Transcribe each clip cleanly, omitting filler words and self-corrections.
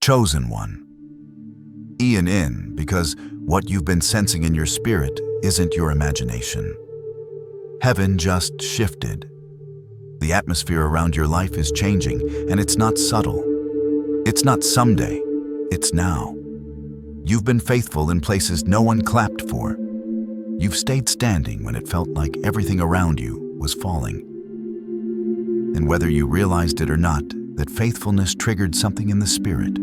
Chosen one. Ian in, because what you've been sensing in your spirit isn't your imagination. Heaven just shifted. The atmosphere around your life is changing, and it's not subtle. It's not someday, it's now. You've been faithful in places no one clapped for. You've stayed standing when it felt like everything around you was falling. And whether you realized it or not, that faithfulness triggered something in the spirit.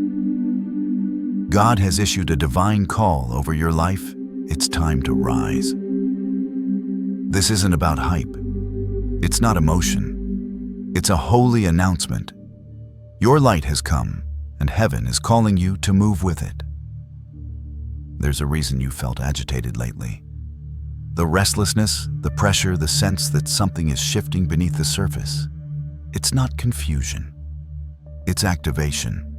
God has issued a divine call over your life. It's time to rise. This isn't about hype. It's not emotion. It's a holy announcement. Your light has come, and heaven is calling you to move with it. There's a reason you felt agitated lately. The restlessness, the pressure, the sense that something is shifting beneath the surface. It's not confusion. It's activation.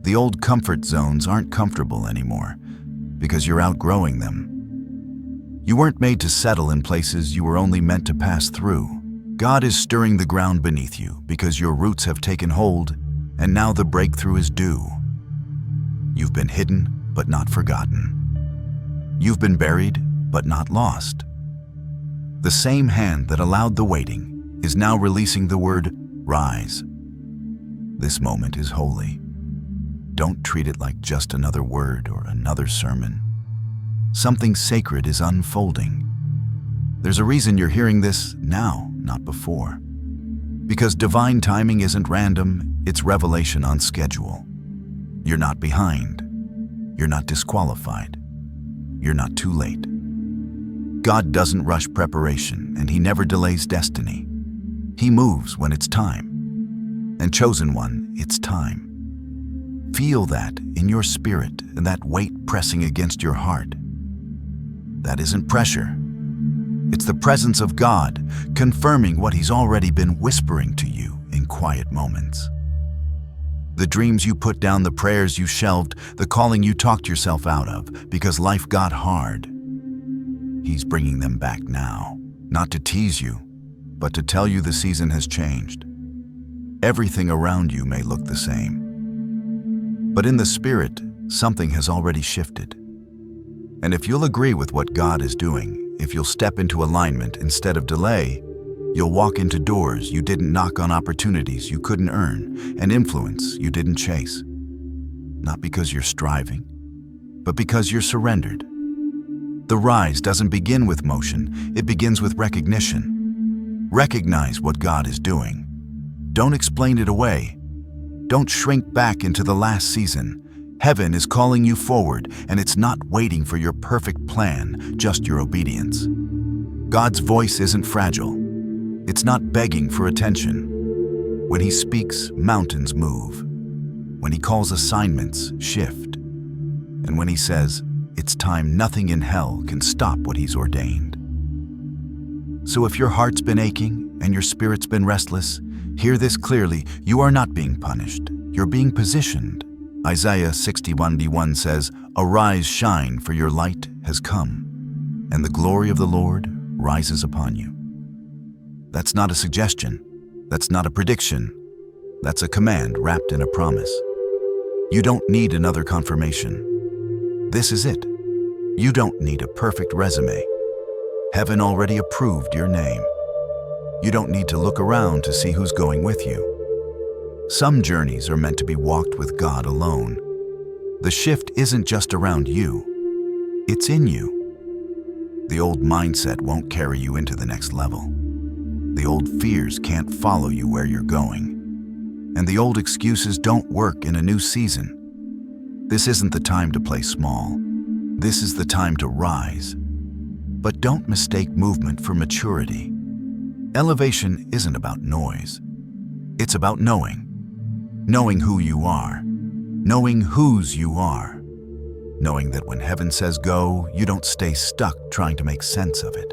The old comfort zones aren't comfortable anymore because you're outgrowing them. You weren't made to settle in places you were only meant to pass through. God is stirring the ground beneath you because your roots have taken hold, and now the breakthrough is due. You've been hidden, but not forgotten. You've been buried, but not lost. The same hand that allowed the waiting is now releasing the word, rise. This moment is holy. Don't treat it like just another word or another sermon. Something sacred is unfolding. There's a reason you're hearing this now, not before. Because divine timing isn't random, it's revelation on schedule. You're not behind. You're not disqualified. You're not too late. God doesn't rush preparation, and He never delays destiny. He moves when it's time. And chosen one, it's time. Feel that in your spirit and that weight pressing against your heart. That isn't pressure. It's the presence of God confirming what He's already been whispering to you in quiet moments. The dreams you put down, the prayers you shelved, the calling you talked yourself out of because life got hard. He's bringing them back now, not to tease you, but to tell you the season has changed. Everything around you may look the same. But in the spirit, something has already shifted. And if you'll agree with what God is doing, if you'll step into alignment instead of delay, you'll walk into doors you didn't knock on, opportunities you couldn't earn, and influence you didn't chase. Not because you're striving, but because you're surrendered. The rise doesn't begin with motion, it begins with recognition. Recognize what God is doing. Don't explain it away. Don't shrink back into the last season. Heaven is calling you forward, and it's not waiting for your perfect plan, just your obedience. God's voice isn't fragile. It's not begging for attention. When He speaks, mountains move. When He calls, assignments shift. And when He says, it's time, nothing in hell can stop what He's ordained. So if your heart's been aching and your spirit's been restless, hear this clearly, you are not being punished, you're being positioned. Isaiah 61:1 says, arise, shine, for your light has come, and the glory of the Lord rises upon you. That's not a suggestion, that's not a prediction, that's a command wrapped in a promise. You don't need another confirmation. This is it. You don't need a perfect resume. Heaven already approved your name. You don't need to look around to see who's going with you. Some journeys are meant to be walked with God alone. The shift isn't just around you, it's in you. The old mindset won't carry you into the next level. The old fears can't follow you where you're going. And the old excuses don't work in a new season. This isn't the time to play small. This is the time to rise. But don't mistake movement for maturity. Elevation isn't about noise. It's about knowing. Knowing who you are. Knowing whose you are. Knowing that when heaven says go, you don't stay stuck trying to make sense of it.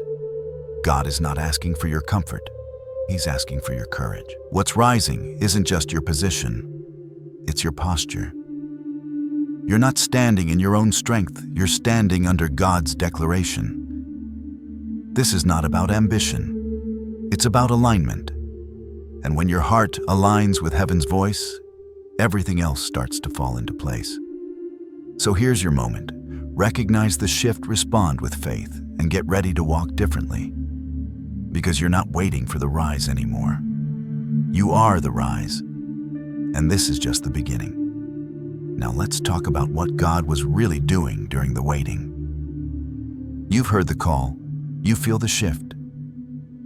God is not asking for your comfort. He's asking for your courage. What's rising isn't just your position. It's your posture. You're not standing in your own strength. You're standing under God's declaration. This is not about ambition. It's about alignment. And when your heart aligns with heaven's voice, everything else starts to fall into place. So here's your moment. Recognize the shift, respond with faith, and get ready to walk differently. Because you're not waiting for the rise anymore. You are the rise. And this is just the beginning. Now let's talk about what God was really doing during the waiting. You've heard the call. You feel the shift.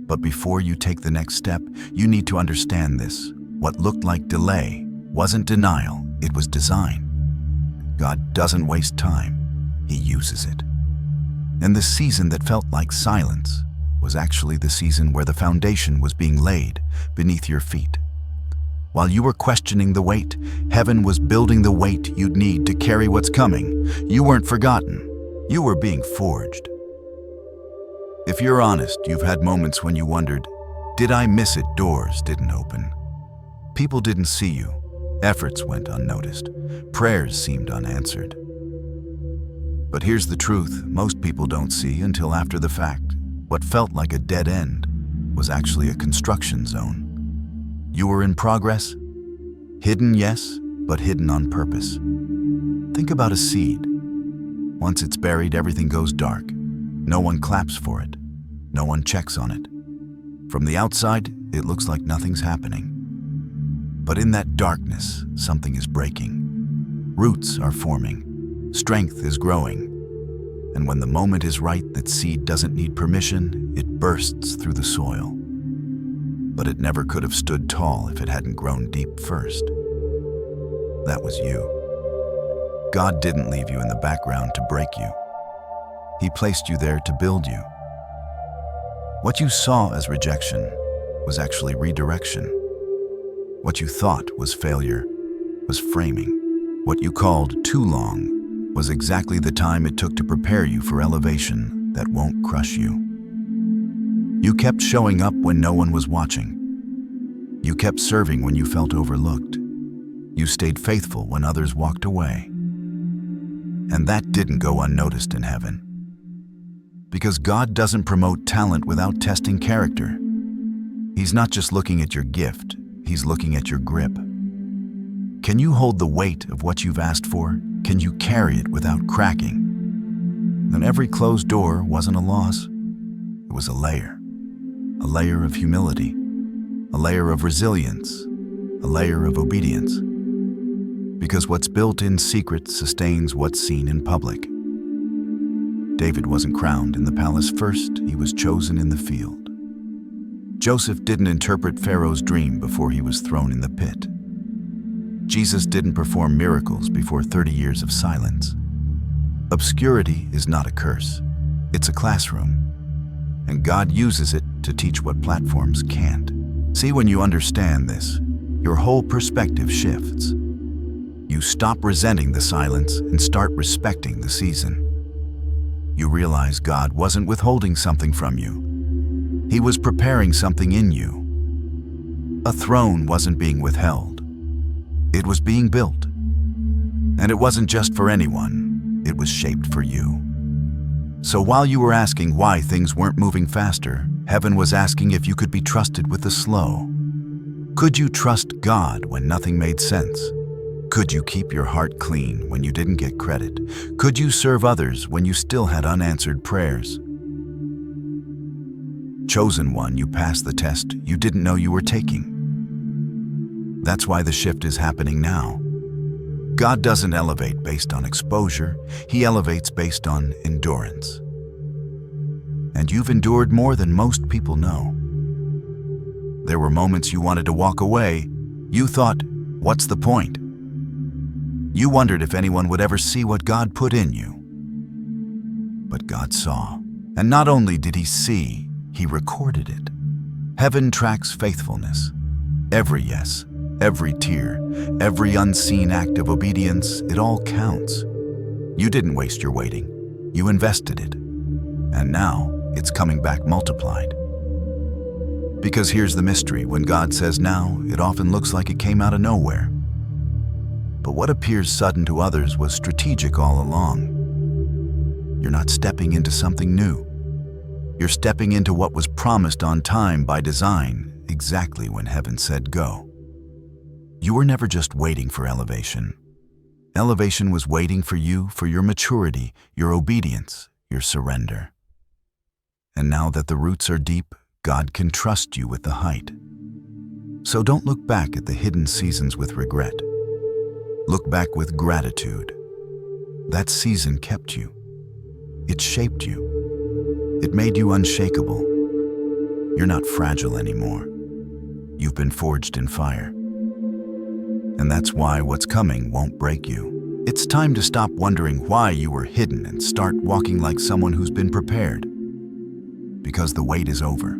But before you take the next step, you need to understand this. What looked like delay wasn't denial, it was design. God doesn't waste time, He uses it. And the season that felt like silence was actually the season where the foundation was being laid beneath your feet. While you were questioning the weight, heaven was building the weight you'd need to carry what's coming. You weren't forgotten, you were being forged. If you're honest, you've had moments when you wondered, did I miss it? Doors didn't open. People didn't see you. Efforts went unnoticed. Prayers seemed unanswered. But here's the truth most people don't see until after the fact. What felt like a dead end was actually a construction zone. You were in progress. Hidden, yes, but hidden on purpose. Think about a seed. Once it's buried, everything goes dark. No one claps for it. No one checks on it. From the outside, it looks like nothing's happening. But in that darkness, something is breaking. Roots are forming. Strength is growing. And when the moment is right, that seed doesn't need permission, it bursts through the soil. But it never could have stood tall if it hadn't grown deep first. That was you. God didn't leave you in the background to break you. He placed you there to build you. What you saw as rejection was actually redirection. What you thought was failure was framing. What you called too long was exactly the time it took to prepare you for elevation that won't crush you. You kept showing up when no one was watching. You kept serving when you felt overlooked. You stayed faithful when others walked away. And that didn't go unnoticed in heaven. Because God doesn't promote talent without testing character. He's not just looking at your gift, He's looking at your grip. Can you hold the weight of what you've asked for? Can you carry it without cracking? Then every closed door wasn't a loss. It was a layer of humility, a layer of resilience, a layer of obedience. Because what's built in secret sustains what's seen in public. David wasn't crowned in the palace first, he was chosen in the field. Joseph didn't interpret Pharaoh's dream before he was thrown in the pit. Jesus didn't perform miracles before 30 years of silence. Obscurity is not a curse, it's a classroom. And God uses it to teach what platforms can't. See, when you understand this, your whole perspective shifts. You stop resenting the silence and start respecting the season. You realize God wasn't withholding something from you. He was preparing something in you. A throne wasn't being withheld. It was being built. And it wasn't just for anyone, it was shaped for you. So while you were asking why things weren't moving faster, heaven was asking if you could be trusted with the slow. Could you trust God when nothing made sense? Could you keep your heart clean when you didn't get credit? Could you serve others when you still had unanswered prayers? Chosen one, you passed the test you didn't know you were taking. That's why the shift is happening now. God doesn't elevate based on exposure, He elevates based on endurance. And you've endured more than most people know. There were moments you wanted to walk away. You thought, what's the point? You wondered if anyone would ever see what God put in you. But God saw. And not only did He see, He recorded it. Heaven tracks faithfulness. Every yes, every tear, every unseen act of obedience, it all counts. You didn't waste your waiting. You invested it. And now it's coming back multiplied. Because here's the mystery. When God says now, it often looks like it came out of nowhere. But what appears sudden to others was strategic all along. You're not stepping into something new. You're stepping into what was promised on time by design, exactly when heaven said go. You were never just waiting for elevation. Elevation was waiting for you, for your maturity, your obedience, your surrender. And now that the roots are deep, God can trust you with the height. So don't look back at the hidden seasons with regret. Look back with gratitude. That season kept you. It shaped you. It made you unshakable. You're not fragile anymore. You've been forged in fire. And that's why what's coming won't break you. It's time to stop wondering why you were hidden and start walking like someone who's been prepared. Because the wait is over.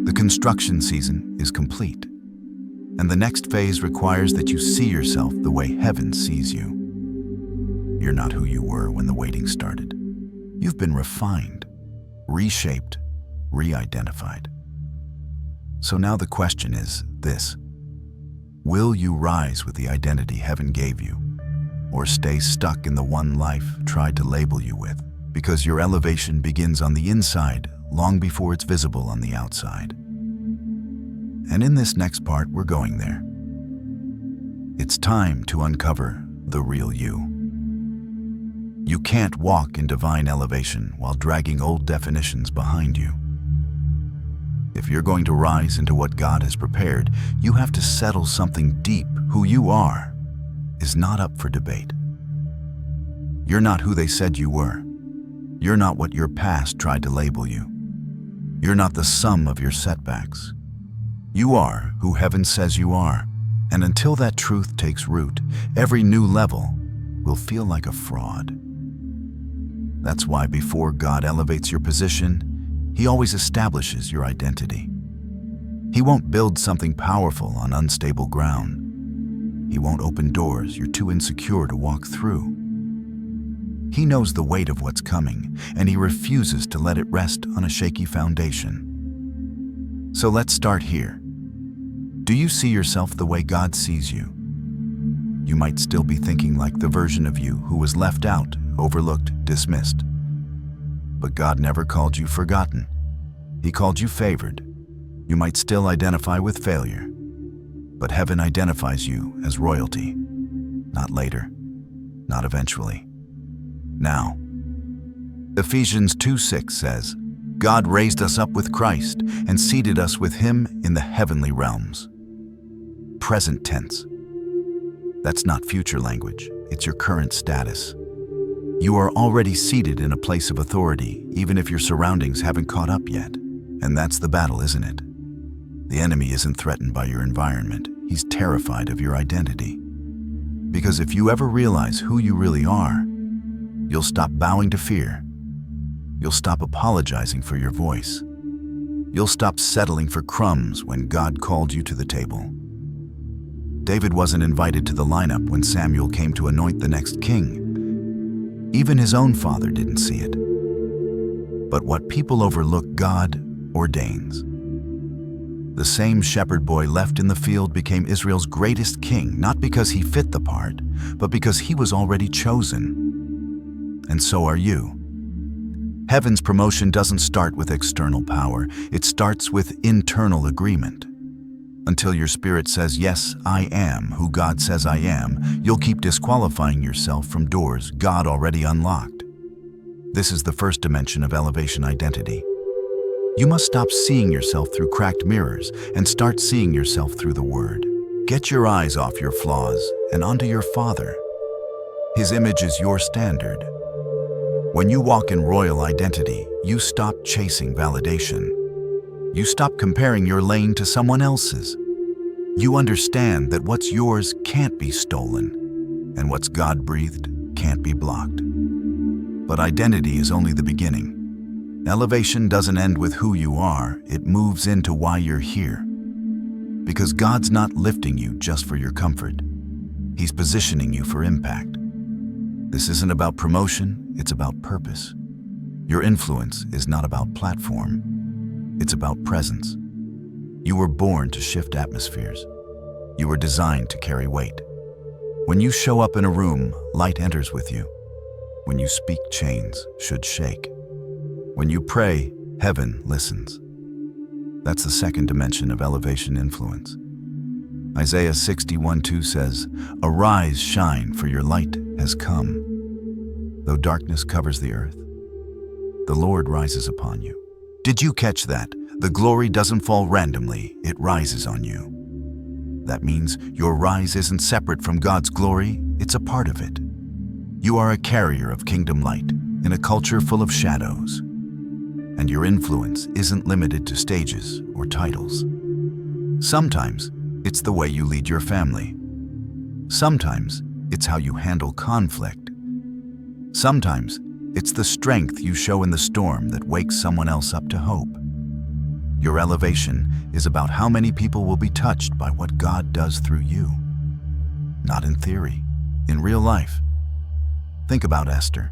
The construction season is complete. And the next phase requires that you see yourself the way heaven sees you. You're not who you were when the waiting started. You've been refined, reshaped, re-identified. So now the question is this: will you rise with the identity heaven gave you, or stay stuck in the one life tried to label you with? Because your elevation begins on the inside long before it's visible on the outside. And in this next part, we're going there. It's time to uncover the real you. You can't walk in divine elevation while dragging old definitions behind you. If you're going to rise into what God has prepared, you have to settle something deep. Who you are is not up for debate. You're not who they said you were. You're not what your past tried to label you. You're not the sum of your setbacks. You are who heaven says you are. And until that truth takes root, every new level will feel like a fraud. That's why before God elevates your position, He always establishes your identity. He won't build something powerful on unstable ground. He won't open doors you're too insecure to walk through. He knows the weight of what's coming, and He refuses to let it rest on a shaky foundation. So let's start here. Do you see yourself the way God sees you? You might still be thinking like the version of you who was left out, overlooked, dismissed. But God never called you forgotten. He called you favored. You might still identify with failure, but heaven identifies you as royalty. Not later, not eventually. Now. Ephesians 2:6 says, God raised us up with Christ and seated us with Him in the heavenly realms. Present tense. That's not future language, it's your current status. You are already seated in a place of authority, even if your surroundings haven't caught up yet. And that's the battle, isn't it? The enemy isn't threatened by your environment, he's terrified of your identity. Because if you ever realize who you really are, you'll stop bowing to fear. You'll stop apologizing for your voice. You'll stop settling for crumbs when God called you to the table. David wasn't invited to the lineup when Samuel came to anoint the next king. Even his own father didn't see it. But what people overlook, God ordains. The same shepherd boy left in the field became Israel's greatest king, not because he fit the part, but because he was already chosen. And so are you. Heaven's promotion doesn't start with external power, it starts with internal agreement. Until your spirit says, yes, I am who God says I am, you'll keep disqualifying yourself from doors God already unlocked. This is the first dimension of elevation identity. You must stop seeing yourself through cracked mirrors and start seeing yourself through the Word. Get your eyes off your flaws and onto your Father. His image is your standard. When you walk in royal identity, you stop chasing validation. You stop comparing your lane to someone else's. You understand that what's yours can't be stolen, and what's God-breathed can't be blocked. But identity is only the beginning. Elevation doesn't end with who you are, it moves into why you're here. Because God's not lifting you just for your comfort. He's positioning you for impact. This isn't about promotion, it's about purpose. Your influence is not about platform. It's about presence. You were born to shift atmospheres. You were designed to carry weight. When you show up in a room, light enters with you. When you speak, chains should shake. When you pray, heaven listens. That's the second dimension of elevation influence. Isaiah 61:2 says, "Arise, shine, for your light has come. Though darkness covers the earth, the Lord rises upon you." Did you catch that? The glory doesn't fall randomly, it rises on you. That means your rise isn't separate from God's glory, it's a part of it. You are a carrier of kingdom light in a culture full of shadows. And your influence isn't limited to stages or titles. Sometimes it's the way you lead your family. Sometimes it's how you handle conflict. Sometimes it's the strength you show in the storm that wakes someone else up to hope. Your elevation is about how many people will be touched by what God does through you. Not in theory, in real life. Think about Esther.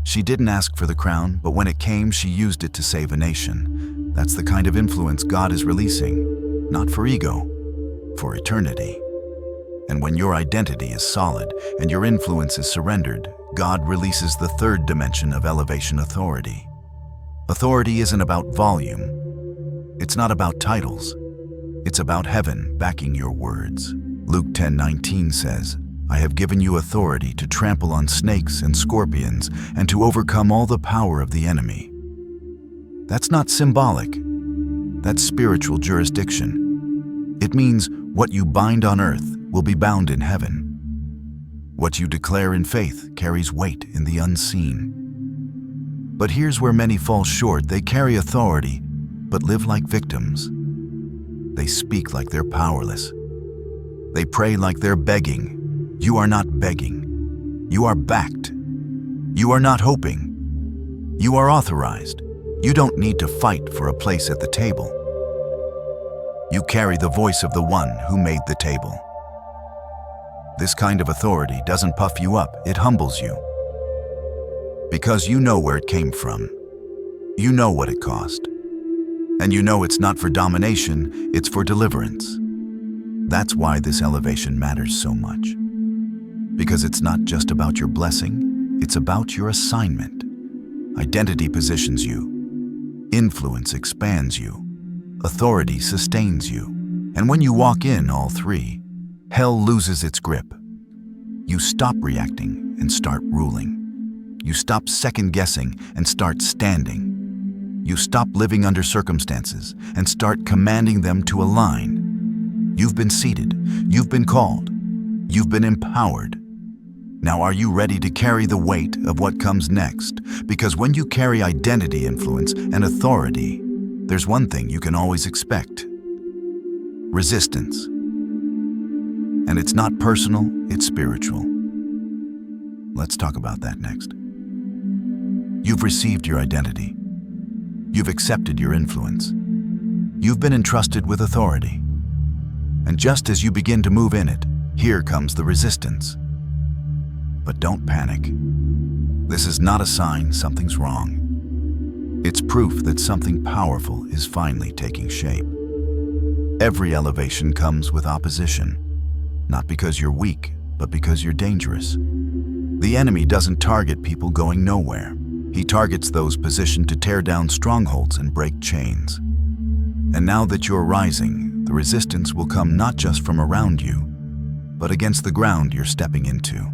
She didn't ask for the crown, but when it came, she used it to save a nation. That's the kind of influence God is releasing, not for ego, for eternity. And when your identity is solid and your influence is surrendered, God releases the third dimension of elevation: authority. Authority isn't about volume. It's not about titles. It's about heaven backing your words. Luke 10:19 says, "I have given you authority to trample on snakes and scorpions and to overcome all the power of the enemy." That's not symbolic. That's spiritual jurisdiction. It means what you bind on earth will be bound in heaven. What you declare in faith carries weight in the unseen. But here's where many fall short. They carry authority, but live like victims. They speak like they're powerless. They pray like they're begging. You are not begging. You are backed. You are not hoping. You are authorized. You don't need to fight for a place at the table. You carry the voice of the one who made the table. This kind of authority doesn't puff you up, it humbles you. Because you know where it came from. You know what it cost. And you know it's not for domination, it's for deliverance. That's why this elevation matters so much. Because it's not just about your blessing, it's about your assignment. Identity positions you. Influence expands you. Authority sustains you. And when you walk in all three, hell loses its grip. You stop reacting and start ruling. You stop second-guessing and start standing. You stop living under circumstances and start commanding them to align. You've been seated. You've been called. You've been empowered. Now, are you ready to carry the weight of what comes next? Because when you carry identity, influence, and authority, there's one thing you can always expect: resistance. And it's not personal, it's spiritual. Let's talk about that next. You've received your identity. You've accepted your influence. You've been entrusted with authority. And just as you begin to move in it, here comes the resistance. But don't panic. This is not a sign something's wrong. It's proof that something powerful is finally taking shape. Every elevation comes with opposition, not because you're weak, but because you're dangerous. The enemy doesn't target people going nowhere. He targets those positioned to tear down strongholds and break chains. And now that you're rising, the resistance will come not just from around you, but against the ground you're stepping into.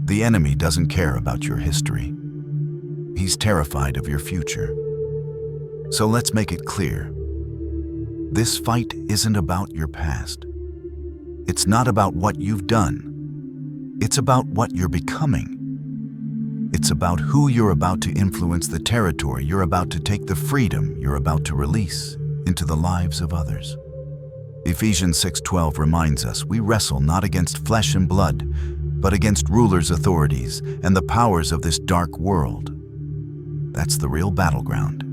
The enemy doesn't care about your history. He's terrified of your future. So let's make it clear. This fight isn't about your past. It's not about what you've done. It's about what you're becoming. It's about who you're about to influence, the territory you're about to take, the freedom you're about to release into the lives of others. Ephesians 6:12 reminds us we wrestle not against flesh and blood, but against rulers, authorities, and the powers of this dark world. That's the real battleground.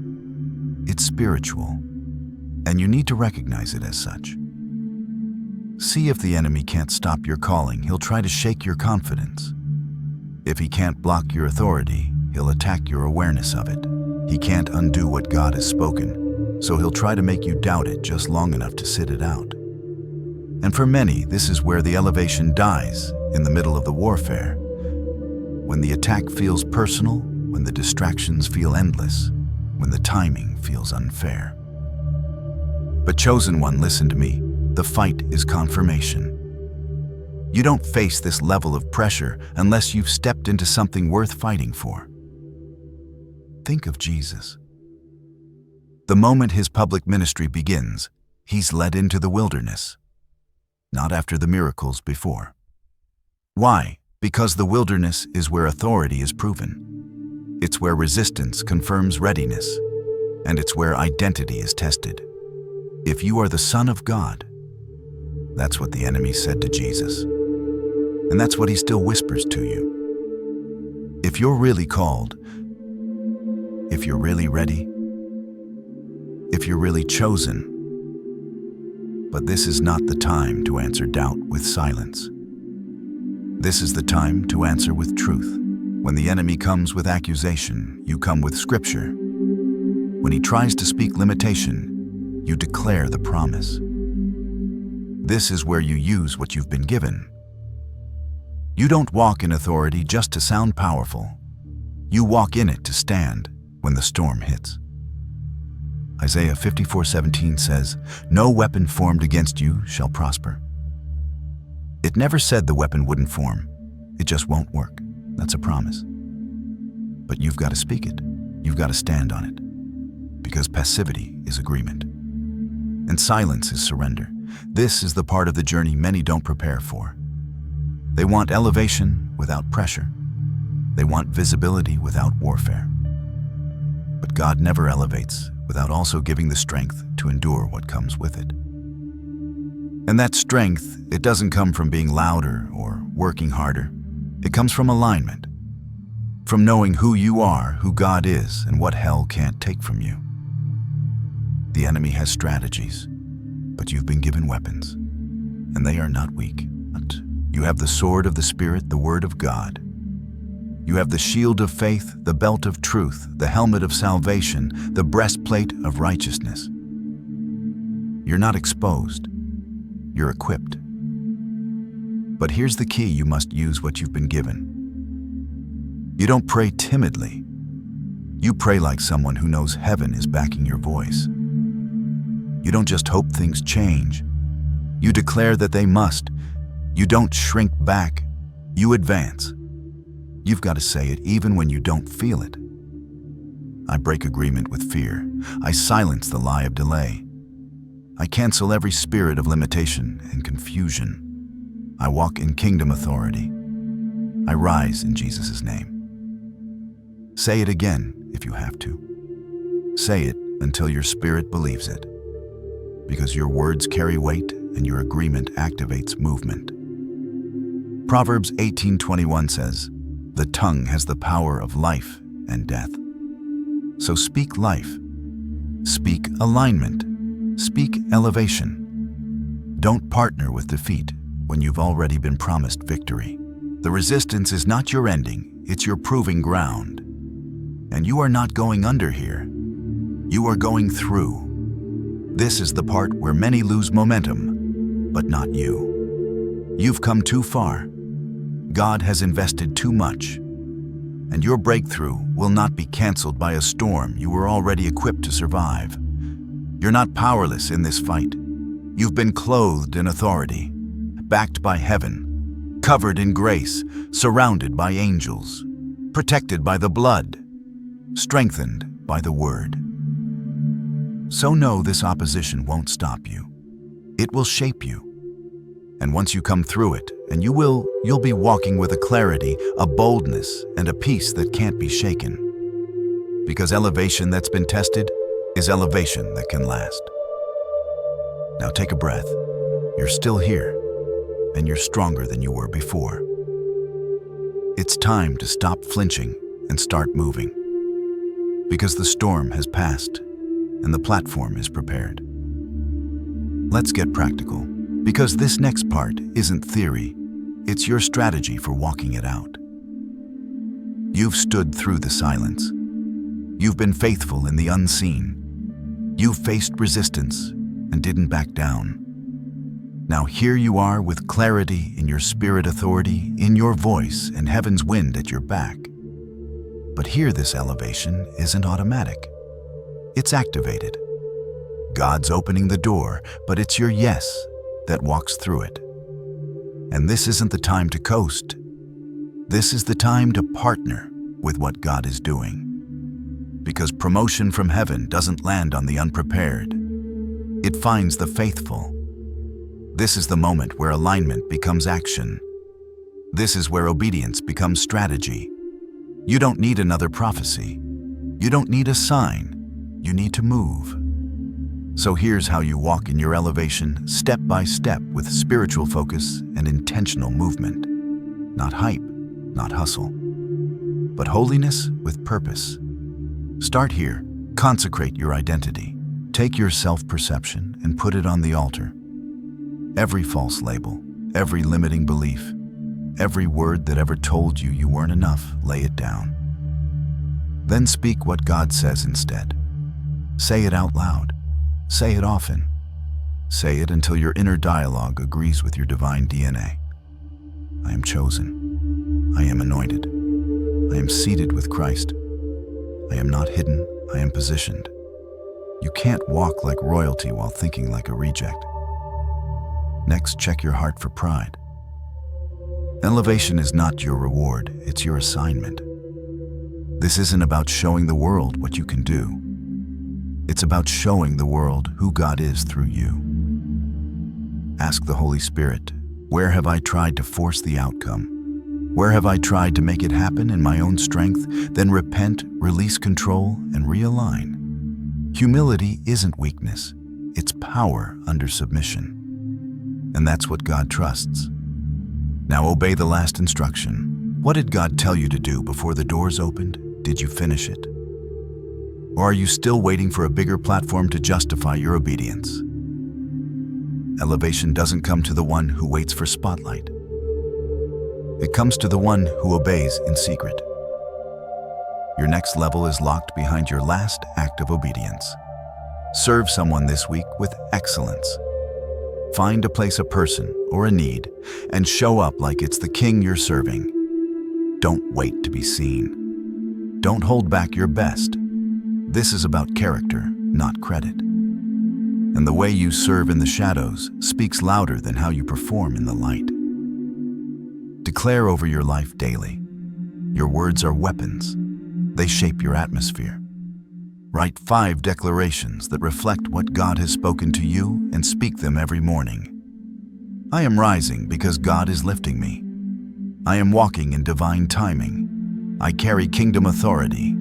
It's spiritual, and you need to recognize it as such. See if the enemy can't stop your calling, he'll try to shake your confidence. If he can't block your authority, he'll attack your awareness of it. He can't undo what God has spoken, so he'll try to make you doubt it just long enough to sit it out. And for many, this is where the elevation dies, in the middle of the warfare. When the attack feels personal, when the distractions feel endless, when the timing feels unfair. But chosen one, listen to me. the fight is confirmation. You don't face this level of pressure unless you've stepped into something worth fighting for. Think of Jesus. The moment his public ministry begins, he's led into the wilderness, not after the miracles before. Why? Because the wilderness is where authority is proven. It's where resistance confirms readiness, and it's where identity is tested. If you are the Son of God, that's what the enemy said to Jesus. And that's what he still whispers to you. If you're really called, if you're really ready, if you're really chosen, but this is not the time to answer doubt with silence. This is the time to answer with truth. When the enemy comes with accusation, you come with scripture. When he tries to speak limitation, you declare the promise. This is where you use what you've been given. You don't walk in authority just to sound powerful. You walk in it to stand when the storm hits. Isaiah 54:17 says, "No weapon formed against you shall prosper." It never said the weapon wouldn't form. It just won't work. That's a promise. But you've got to speak it. You've got to stand on it. Because passivity is agreement. And silence is surrender. This is the part of the journey many don't prepare for. They want elevation without pressure. They want visibility without warfare. But God never elevates without also giving the strength to endure what comes with it. And that strength, it doesn't come from being louder or working harder. It comes from alignment, from knowing who you are, who God is, and what hell can't take from you. The enemy has strategies, but you've been given weapons, and they are not weak. You have the sword of the Spirit, the Word of God. You have the shield of faith, the belt of truth, the helmet of salvation, the breastplate of righteousness. You're not exposed. You're equipped. But here's the key: you must use what you've been given. You don't pray timidly. You pray like someone who knows heaven is backing your voice. You don't just hope things change. You declare that they must. You don't shrink back. You advance. You've got to say it even when you don't feel it. I break agreement with fear. I silence the lie of delay. I cancel every spirit of limitation and confusion. I walk in kingdom authority. I rise in Jesus' name. Say it again if you have to. Say it until your spirit believes it. Because your words carry weight and your agreement activates movement. Proverbs 18:21 says, "The tongue has the power of life and death." So speak life. Speak alignment. Speak elevation. Don't partner with defeat when you've already been promised victory. The resistance is not your ending, it's your proving ground. And you are not going under here. You are going through. This is the part where many lose momentum, but not you. You've come too far. God has invested too much. And your breakthrough will not be canceled by a storm you were already equipped to survive. You're not powerless in this fight. You've been clothed in authority, backed by heaven, covered in grace, surrounded by angels, protected by the blood, strengthened by the word. So know this opposition won't stop you. It will shape you. And once you come through it, and you'll be walking with a clarity, a boldness, and a peace that can't be shaken. Because elevation that's been tested is elevation that can last. Now take a breath. You're still here, and you're stronger than you were before. It's time to stop flinching and start moving. Because the storm has passed, and the platform is prepared. Let's get practical, because this next part isn't theory. It's your strategy for walking it out. You've stood through the silence. You've been faithful in the unseen. You've faced resistance and didn't back down. Now here you are with clarity in your spirit authority, in your voice, and heaven's wind at your back. But here this elevation isn't automatic. It's activated. God's opening the door, but it's your yes that walks through it. And this isn't the time to coast. This is the time to partner with what God is doing. Because promotion from heaven doesn't land on the unprepared. It finds the faithful. This is the moment where alignment becomes action. This is where obedience becomes strategy. You don't need another prophecy. You don't need a sign. You need to move. So here's how you walk in your elevation, step by step, with spiritual focus and intentional movement. Not hype, not hustle, but holiness with purpose. Start here. Consecrate your identity. Take your self-perception and put it on the altar. Every false label, every limiting belief, every word that ever told you weren't enough, lay it down. Then speak what God says instead. Say it out loud. Say it often. Say it until your inner dialogue agrees with your divine DNA. I am chosen. I am anointed. I am seated with Christ. I am not hidden. I am positioned. You can't walk like royalty while thinking like a reject. Next, check your heart for pride. Elevation is not your reward, it's your assignment. This isn't about showing the world what you can do. It's about showing the world who God is through you. Ask the Holy Spirit, where have I tried to force the outcome? Where have I tried to make it happen in my own strength? Then repent, release control, and realign. Humility isn't weakness, it's power under submission. And that's what God trusts. Now obey the last instruction. What did God tell you to do before the doors opened? Did you finish it? Or are you still waiting for a bigger platform to justify your obedience? Elevation doesn't come to the one who waits for spotlight. It comes to the one who obeys in secret. Your next level is locked behind your last act of obedience. Serve someone this week with excellence. Find a place, a person, or a need, and show up like it's the king you're serving. Don't wait to be seen. Don't hold back your best. This is about character, not credit. And the way you serve in the shadows speaks louder than how you perform in the light. Declare over your life daily. Your words are weapons. They shape your atmosphere. Write 5 declarations that reflect what God has spoken to you and speak them every morning. I am rising because God is lifting me. I am walking in divine timing. I carry kingdom authority.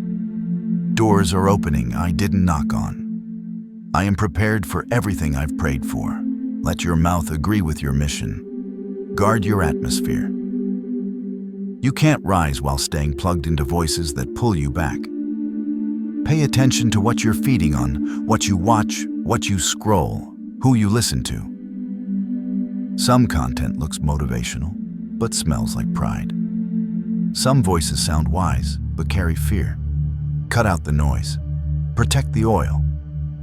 Doors are opening I didn't knock on. I am prepared for everything I've prayed for. Let your mouth agree with your mission. Guard your atmosphere. You can't rise while staying plugged into voices that pull you back. Pay attention to what you're feeding on, what you watch, what you scroll, who you listen to. Some content looks motivational, but smells like pride. Some voices sound wise, but carry fear. Cut out the noise. Protect the oil.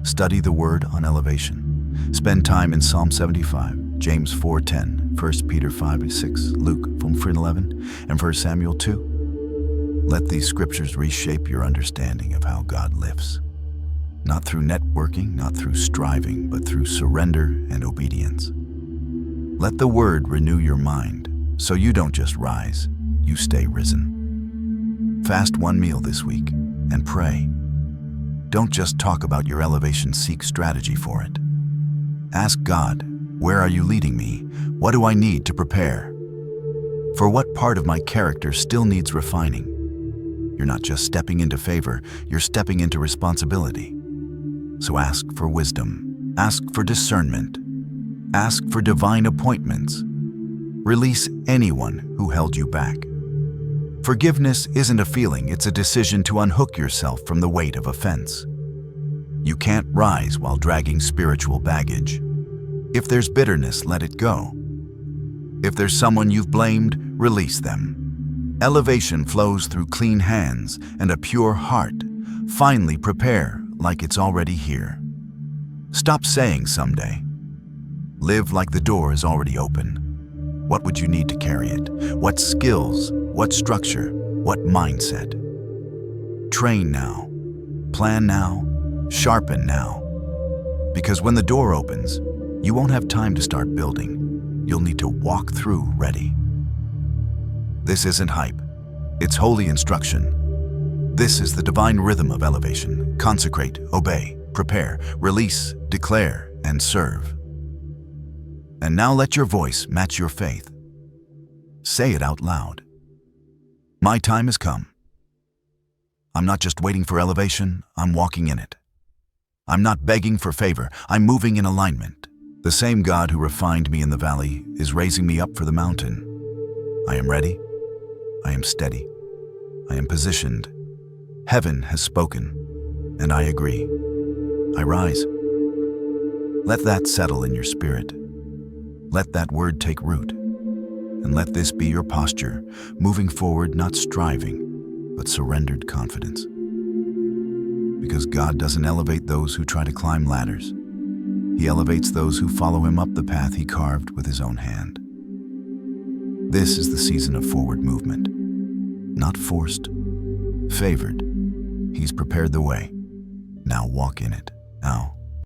Study the word on elevation. Spend time in Psalm 75, James 4:10, 1 Peter 5:6, Luke 4:11, and 1 Samuel 2. Let these scriptures reshape your understanding of how God lives. Not through networking, not through striving, but through surrender and obedience. Let the word renew your mind, so you don't just rise, you stay risen. Fast one meal this week and pray. Don't just talk about your elevation, seek strategy for it. Ask God, where are you leading me? What do I need to prepare? For what part of my character still needs refining? You're not just stepping into favor, you're stepping into responsibility. So ask for wisdom, ask for discernment, ask for divine appointments. Release anyone who held you back. Forgiveness isn't a feeling, it's a decision to unhook yourself from the weight of offense. You can't rise while dragging spiritual baggage. If there's bitterness, let it go. If there's someone you've blamed, release them. Elevation flows through clean hands and a pure heart. Finally prepare like it's already here. Stop saying someday. Live like the door is already open. What would you need to carry it? What skills? What structure? What mindset? Train now. Plan now. Sharpen now. Because when the door opens, you won't have time to start building. You'll need to walk through ready. This isn't hype. It's holy instruction. This is the divine rhythm of elevation. Consecrate, obey, prepare, release, declare, and serve. And now let your voice match your faith. Say it out loud. My time has come. I'm not just waiting for elevation, I'm walking in it. I'm not begging for favor, I'm moving in alignment. The same God who refined me in the valley is raising me up for the mountain. I am ready. I am steady. I am positioned. Heaven has spoken, and I agree. I rise. Let that settle in your spirit. Let that word take root. And let this be your posture, moving forward, not striving, but surrendered confidence. Because God doesn't elevate those who try to climb ladders. He elevates those who follow him up the path he carved with his own hand. This is the season of forward movement. Not forced, favored. He's prepared the way. Now walk in it. Now